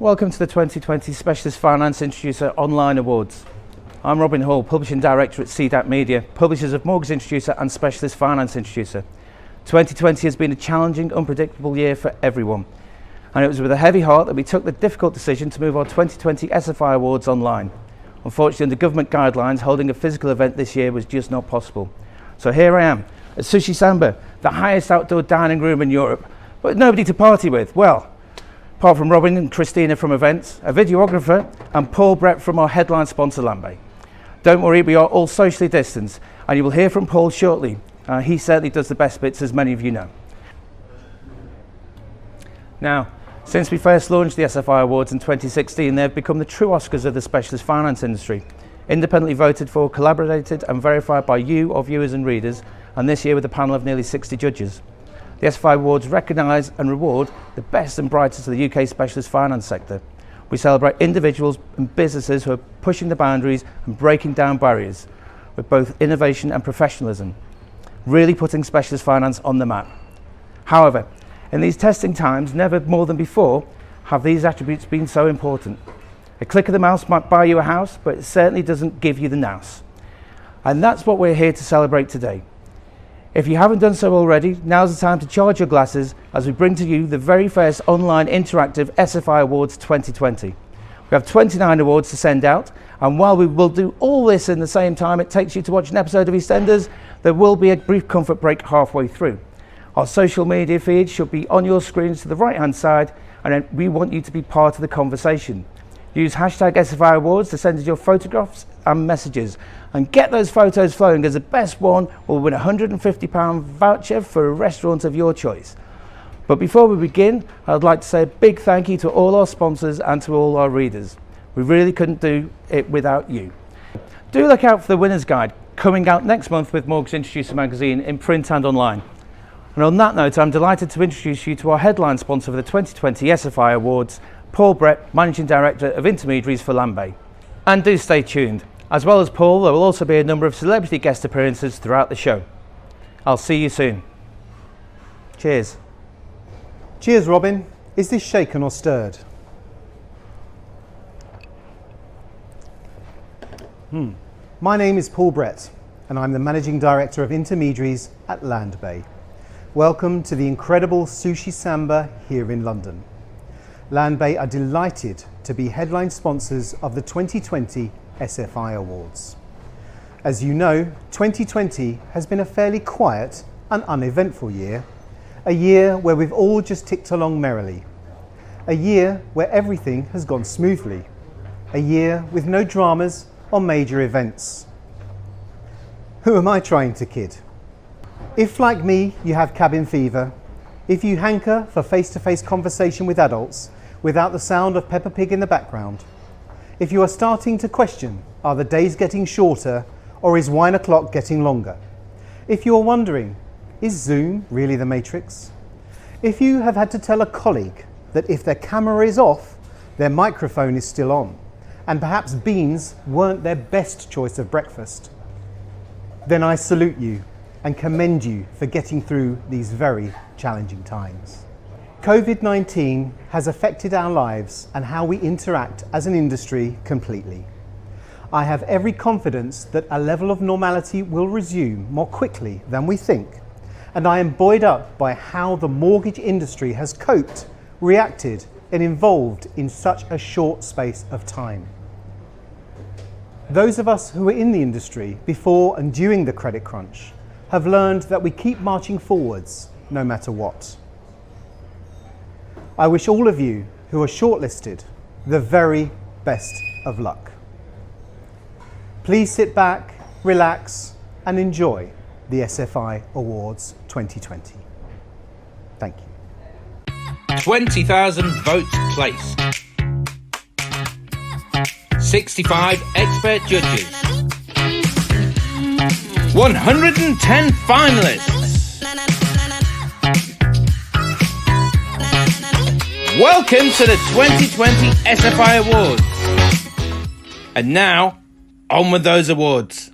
Welcome to the 2020 Specialist Finance Introducer Online Awards. I'm Robin Hall, Publishing Director at CDAC Media, publishers of Mortgage Introducer and Specialist Finance Introducer. 2020 has been a challenging, unpredictable year for everyone, and it was with a heavy heart that we took the difficult decision to move our 2020 SFI Awards online. Unfortunately, under government guidelines, holding a physical event this year was just not possible. So here I am at Sushi Samba, the highest outdoor dining room in Europe, but nobody to party with. Well, apart from Robin and Christina from events, a videographer, and Paul Brett from our headline sponsor Lambay. Don't worry, we are all socially distanced, and you will hear from Paul shortly. He certainly does the best bits, as many of you know. Now, since we first launched the SFI Awards in 2016, they have become the true Oscars of the specialist finance industry. Independently voted for, collaborated and verified by you, our viewers and readers, and this year with a panel of nearly 60 judges. The SFI Awards recognise and reward the best and brightest of the UK specialist finance sector. We celebrate individuals and businesses who are pushing the boundaries and breaking down barriers with both innovation and professionalism, really putting specialist finance on the map. However, in these testing times, never more than before have these attributes been so important. A click of the mouse might buy you a house, but it certainly doesn't give you the nous. And that's what we're here to celebrate today. If you haven't done so already, now's the time to charge your glasses as we bring to you the very first online interactive SFI Awards 2020. We have 29 awards to send out, and while we will do all this in the same time it takes you to watch an episode of EastEnders, there will be a brief comfort break halfway through. Our social media feed should be on your screens to the right hand side, and we want you to be part of the conversation. Use hashtag SFI Awards to send us your photographs and messages, and get those photos flowing, as the best one will win a £150 voucher for a restaurant of your choice. But before we begin, I'd like to say a big thank you to all our sponsors and to all our readers. We really couldn't do it without you. Do look out for the winner's guide coming out next month with Mortgage Introducer magazine in print and online. And on that note, I'm delighted to introduce you to our headline sponsor for the 2020 SFI Awards, Paul Brett, Managing Director of Intermediaries for Lambay. And do stay tuned. As well as Paul, there will also be a number of celebrity guest appearances throughout the show. I'll see you soon. Cheers. Cheers, Robin. Is this shaken or stirred? My name is Paul Brett, and I'm the Managing Director of Intermediaries at Landbay. Welcome to the incredible Sushi Samba here in London. Landbay are delighted to be headline sponsors of the 2020 SFI Awards. As you know, 2020 has been a fairly quiet and uneventful year, a year where we've all just ticked along merrily, a year where everything has gone smoothly, a year with no dramas or major events. Who am I trying to kid? If, like me, you have cabin fever, if you hanker for face-to-face conversation with adults without the sound of Peppa Pig in the background, if you are starting to question, are the days getting shorter or is wine o'clock getting longer? If you are wondering, is Zoom really the Matrix? If you have had to tell a colleague that if their camera is off, their microphone is still on, and perhaps beans weren't their best choice of breakfast, then I salute you and commend you for getting through these very challenging times. COVID-19 has affected our lives and how we interact as an industry completely. I have every confidence that a level of normality will resume more quickly than we think, and I am buoyed up by how the mortgage industry has coped, reacted, and evolved in such a short space of time. Those of us who were in the industry before and during the credit crunch have learned that we keep marching forwards no matter what. I wish all of you who are shortlisted the very best of luck. Please sit back, relax, and enjoy the SFI Awards 2020. Thank you. 20,000 votes placed. 65 expert judges. 110 finalists. Welcome to the 2020 SFI Awards. And now, on with those awards.